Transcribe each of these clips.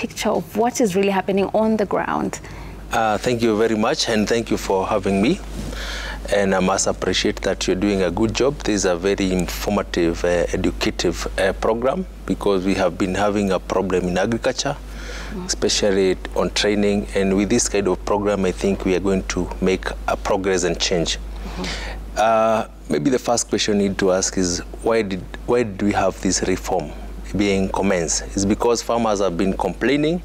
picture of what is really happening on the ground. Thank you very much, and thank you for having me. And I must appreciate that you're doing a good job. This is a very informative, educative program, because we have been having a problem in agriculture, especially on training. And with this kind of program, I think we are going to make a progress and change. Maybe the first question you need to ask is, why did we have this reform being commenced? It's because farmers have been complaining.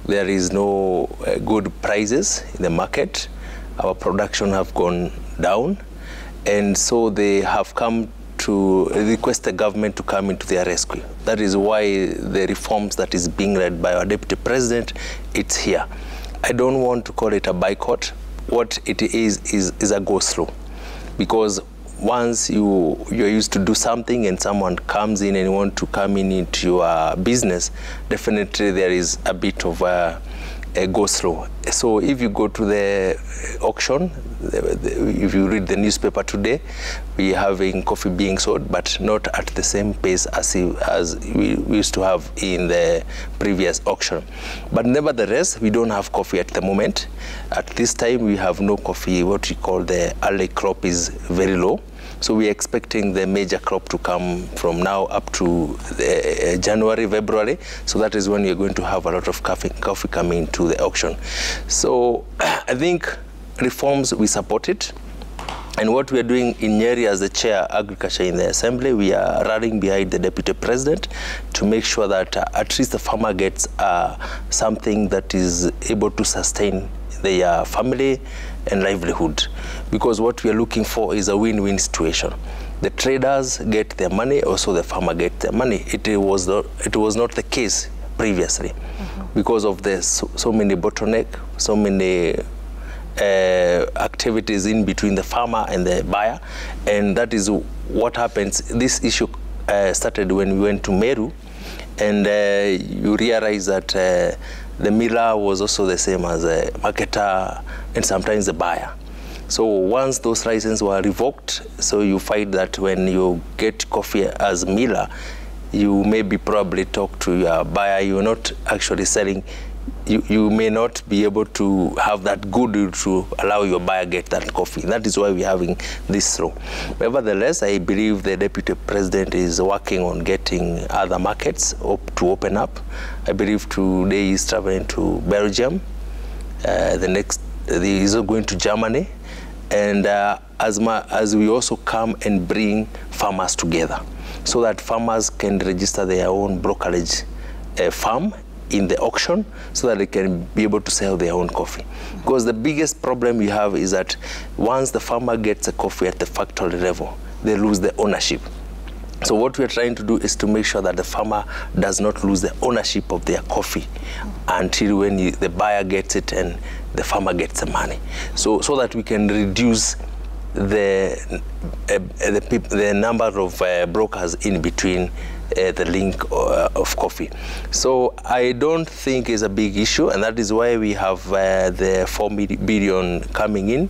There is no good prices in the market. Our production have gone down, and so they have come to request the government to come into their rescue. That is why the reforms that is being led by our Deputy President, it's here. I don't want to call it a boycott. What it is a go-slow, because once you're used to do something and someone comes in and want to come into your business, definitely there is a bit of a go-slow. So if you go to the auction, if you read the newspaper today, we are having coffee being sold, but not at the same pace as we used to have in the previous auction. But nevertheless, we don't have coffee at the moment. At this time, we have no coffee. What we call the early crop is very low. So we are expecting the major crop to come from now up to January, February. So that is when you're going to have a lot of coffee coming to the auction. So I think reforms, we support it. And what we are doing in Nyeri as the chair agriculture in the assembly, we are rallying behind the Deputy President to make sure that at least the farmer gets something that is able to sustain their family and livelihood, because what we are looking for is a win-win situation. The traders get their money, also the farmer get their money. It was not the case previously, because of the so many bottleneck, so many activities in between the farmer and the buyer, and that is what happens. This issue started when we went to Meru, and you realize that the miller was also the same as a marketer and sometimes the buyer. So once those licenses were revoked, so you find that when you get coffee as miller, you maybe probably talk to your buyer. You're not actually selling. You may not be able to have that goodwill to allow your buyer get that coffee. That is why we're having this law. Nevertheless, I believe the Deputy President is working on getting other markets to open up. I believe today he's traveling to Belgium. He's going to Germany. And as we also come and bring farmers together, so that farmers can register their own brokerage farm in the auction, so that they can be able to sell their own coffee. Because the biggest problem you have is that once the farmer gets a coffee at the factory level, they lose the ownership. So what we're trying to do is to make sure that the farmer does not lose the ownership of their coffee until when the buyer gets it and the farmer gets the money. So that we can reduce the number of brokers in between the link of coffee. So I don't think it's a big issue, and that is why we have the 4 billion coming in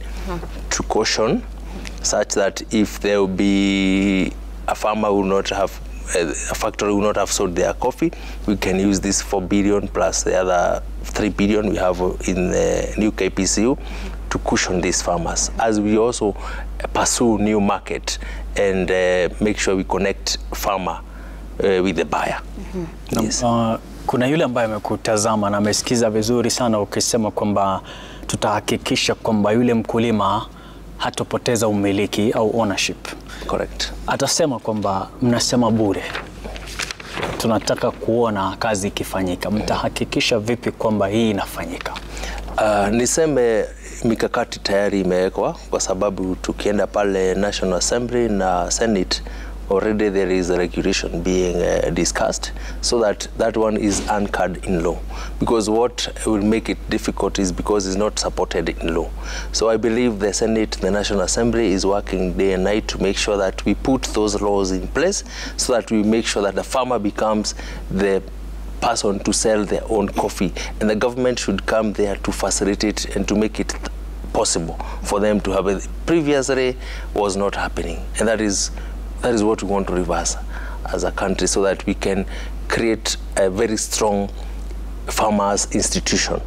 to caution, such that if there will be a farmer will not have, a factory will not have sold their coffee, we can use this 4 billion plus the other 3 billion we have in the new KPCU to cushion these farmers, as we also pursue new market and make sure we connect farmer with the buyer. Yes. Kuna yule ambaye amekutazama na amesikiza vizuri sana ukisema kwamba tutahakikisha kwamba yule mkulima hatopoteza umiliki au ownership. Correct. Atasema kwamba mnasema bure. Tunataka kuona kazi ikifanyika. Mtahakikisha vipi kwamba hii inafanyika? Niseme mikakati tayari imewekwa, kwa sababu tukienda pale National Assembly na Senate, already there is a regulation being discussed, so that one is anchored in law. Because what will make it difficult is because it's not supported in law. So I believe the Senate, the National Assembly is working day and night to make sure that we put those laws in place, so that we make sure that the farmer becomes the person to sell their own coffee, and the government should come there to facilitate and to make it possible for them to have it. Previously was not happening, and that is what we want to reverse as a country, so that we can create a very strong farmers' institution,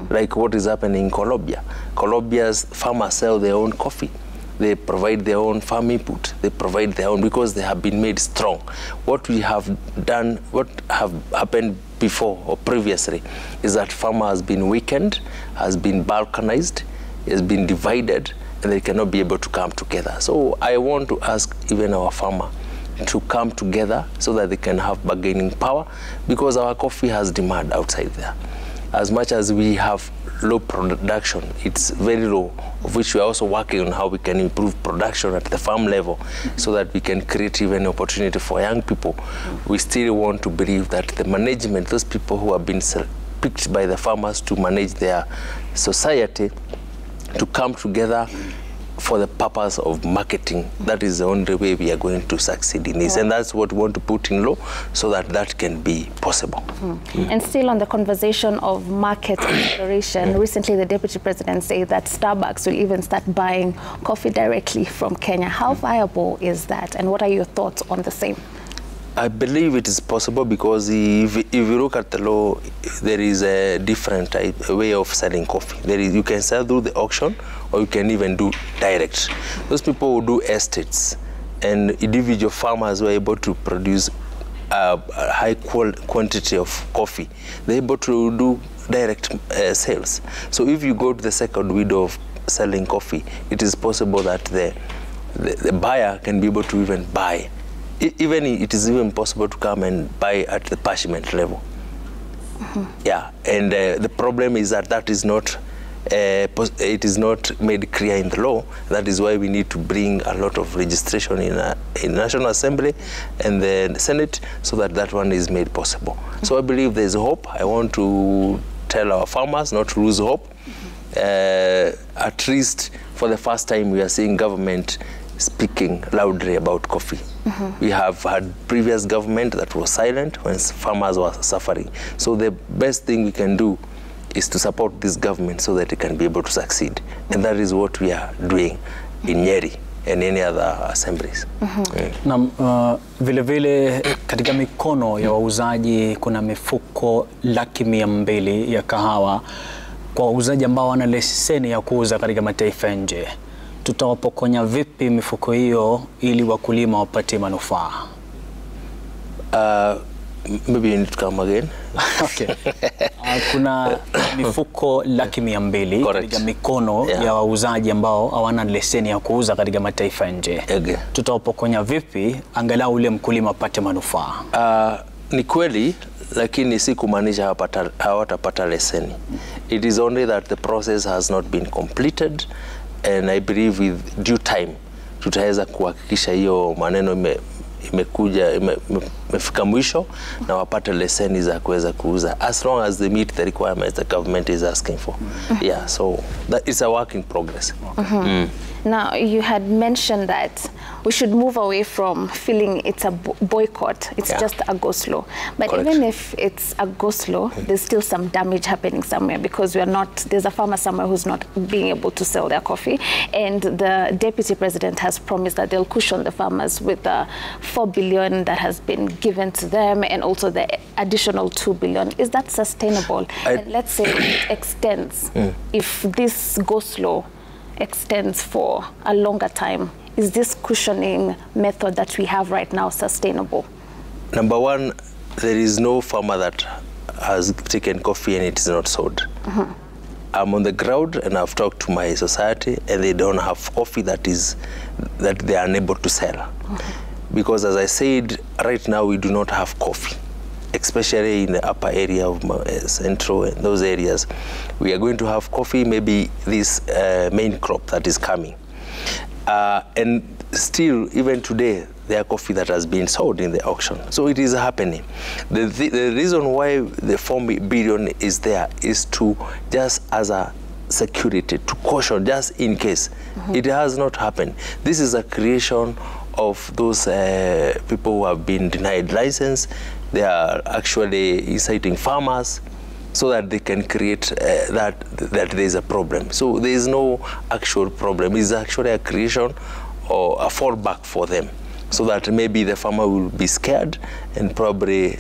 like what is happening in Colombia. Colombia's farmers sell their own coffee. They provide their own farm input. They provide their own because they have been made strong. What we have done, what have happened before or previously, is that farmer has been weakened, has been balkanized, has been divided, and they cannot be able to come together. So I want to ask even our farmer to come together so that they can have bargaining power, because our coffee has demand outside there. As much as we have low production, it's very low, of which we are also working on how we can improve production at the farm level so that we can create even opportunity for young people. We still want to believe that the management, those people who have been picked by the farmers to manage their society, to come together for the purpose of marketing. That is the only way we are going to succeed in this. And that's what we want to put in law so that that can be possible. And still on the conversation of market exploration, recently the Deputy President said that Starbucks will even start buying coffee directly from Kenya. How viable is that? And what are your thoughts on the same? I believe it is possible because if you look at the law, there is a different way of selling coffee. You can sell through the auction, or you can even do direct. Those people who do estates and individual farmers were able to produce a high quantity of coffee. They're able to do direct sales. So if you go to the second window of selling coffee, it is possible that the buyer can be able to even buy. Even it is even possible to come and buy at the parchment level. Yeah, and the problem is that that is not, it is not made clear in the law. That is why we need to bring a lot of registration in National Assembly and the Senate so that that one is made possible. So I believe there's hope. I want to tell our farmers not to lose hope. At least for the first time we are seeing government speaking loudly about coffee. We have had previous government that was silent when farmers were suffering. So the best thing we can do is to support this government so that it can be able to succeed. And that is what we are doing in Nyeri and any other assemblies. Na vile vile katika mikono ya wauzaji kuna mifuko 200,000 ya kahawa kwa wauzaji ambao wana leseni ya kuuza katika mataifa nje. Tutawapokonya vipi mifuko hiyo ili wakulima wapate manufaa? Maybe you need to come again. Okay. Kuna mifuko 200,000 katika mikono ya wauzaji ambao hawana leseni ya kuuza katika mataifa nje. Tutawapokonya vipi angalau ule mkulima apate manufaa? Ni kweli, lakini si kumaanisha hawatapata leseni. It is only that the process has not been completed. And I believe with due time tutaweza kuhakikisha hiyo maneno imefika mwisho na wapate leseni za kuweza kuuza, as long as they meet the requirements the government is asking for. Yeah, so that is a work in progress. Now, you had mentioned that we should move away from feeling it's a boycott, it's just a go-slow. But even if it's a go-slow, there's still some damage happening somewhere, because there's a farmer somewhere who's not being able to sell their coffee. And the Deputy President has promised that they'll cushion the farmers with the 4 billion that has been given to them, and also the additional 2 billion. Is that sustainable? And let's say it extends, if this go-slow extends for a longer time, is this cushioning method that we have right now sustainable? Number one, there is no farmer that has taken coffee and it is not sold. I'm on the ground and I've talked to my society, and they don't have coffee that they are unable to sell. Because as I said, right now we do not have coffee, especially in the upper area of Central and those areas. We are going to have coffee, maybe this main crop that is coming. And still, even today, there are coffee that has been sold in the auction. So it is happening. The reason why the 4 billion is there is to just as a security, to caution, just in case. It has not happened. This is a creation of those people who have been denied license. They are actually inciting farmers so that they can create that there is a problem. So there is no actual problem. It's actually a creation or a fallback for them, so that maybe the farmer will be scared and probably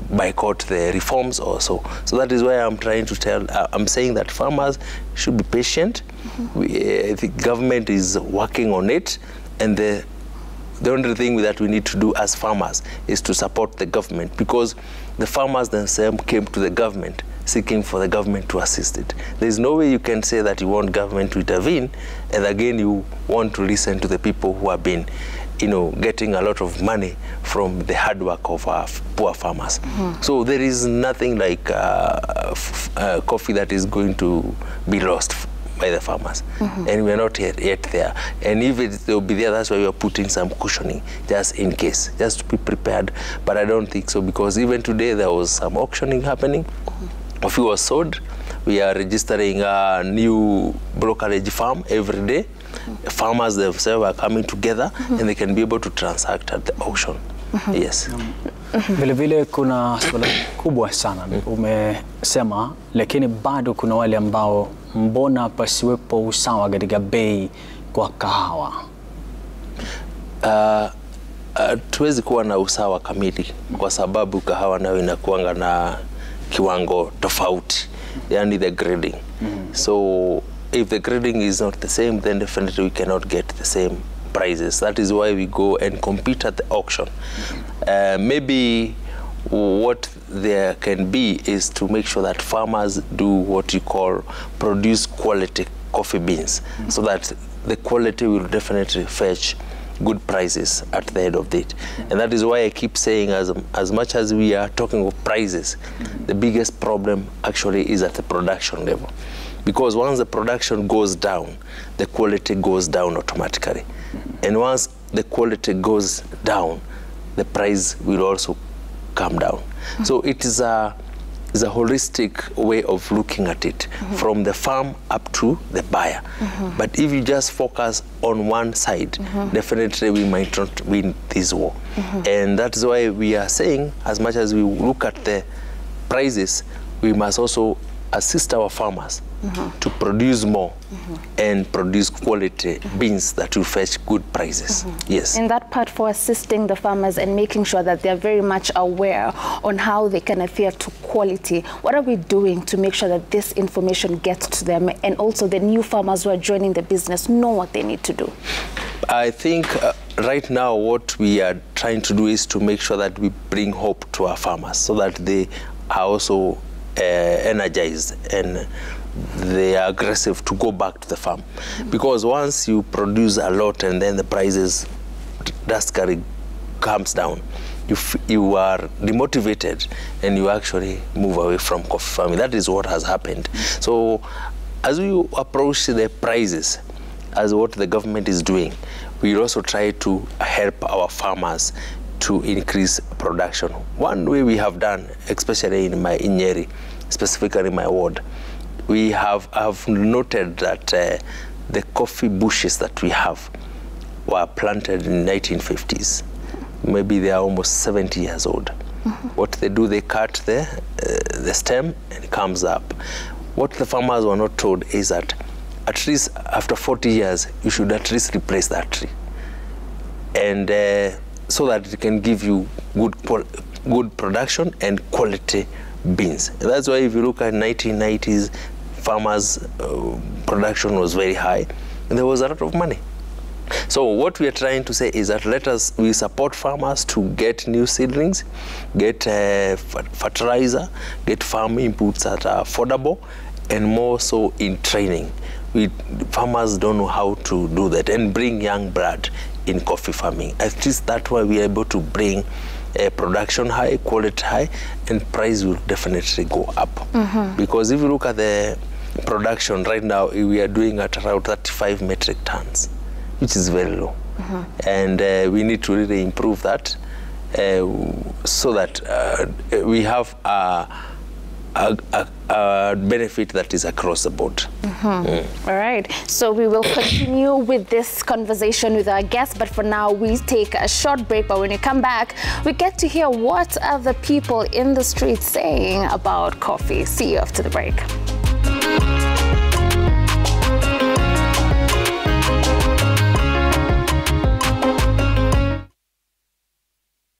boycott the reforms also. So that is why I'm trying to tell, I'm saying that farmers should be patient. The government is working on it, and the only thing that we need to do as farmers is to support the government, because the farmers themselves came to the government seeking for the government to assist it. There's no way you can say that you want government to intervene, and again you want to listen to the people who have been getting a lot of money from the hard work of our poor farmers. So there is nothing like coffee that is going to be lost by the farmers, and we're not yet there. And if it will be there, that's why we are putting some cushioning, just in case, just to be prepared. But I don't think so, because even today there was some auctioning happening. Coffee was sold. We are registering a new brokerage farm every day. Farmers themselves are coming together, and they can be able to transact at the auction. Yes. Vile kuna swala kubwa sana umesema, lakini bado kuna wale ambao mbona pasiwepo usawa katika bei kwa kahawa? Tuwezi kuwa na usawa kamili, kwa sababu kahawa nayo inakuanga na kiwango tofauti, yani the grading. So if the grading is not the same, then definitely we cannot get the same prices. That is why we go and compete at the auction. Maybe what there can be is to make sure that farmers do what you call produce quality coffee beans, so that the quality will definitely fetch good prices at the end of it. And that is why I keep saying, as much as we are talking of prices, the biggest problem actually is at the production level. Because once the production goes down, the quality goes down automatically. And once the quality goes down, the price will also come down. So it is a holistic way of looking at it, from the farm up to the buyer. But if you just focus on one side, definitely we might not win this war. And that's why we are saying, as much as we look at the prices, we must also assist our farmers to produce more and produce quality beans that will fetch good prices. Yes. In that part, for assisting the farmers and making sure that they're very much aware on how they can adhere to quality, what are we doing to make sure that this information gets to them, and also the new farmers who are joining the business know what they need to do? I think right now what we are trying to do is to make sure that we bring hope to our farmers, so that they are also energized and they are aggressive to go back to the farm. Because once you produce a lot and then the prices drastically comes down, you are demotivated and you actually move away from coffee farming. That is what has happened. So as we approach the prices, as what the government is doing, we also try to help our farmers to increase production. One way we have done, especially in Nyeri, specifically in my ward, we have noted that the coffee bushes that we have were planted in the 1950s. Maybe they are almost 70 years old. What they do, they cut the stem and it comes up. What the farmers were not told is that at least after 40 years, you should at least replace that tree. And so that it can give you good production and quality beans. And that's why if you look at 1990s, farmers' production was very high, and there was a lot of money. So what we are trying to say is that we support farmers to get new seedlings, get fertilizer, get farm inputs that are affordable, and more so in training. Farmers don't know how to do that, and bring young blood in coffee farming. At least that way we are able to bring production high, quality high, and price will definitely go up. Because if you look at the production right now, we are doing at around 35 metric tons, which is very low. And we need to really improve that so that we have a benefit that is across the board. All right, so we will continue with this conversation with our guests, but for now we take a short break. But when we come back, we get to hear what other people in the streets saying about coffee. See you after the break.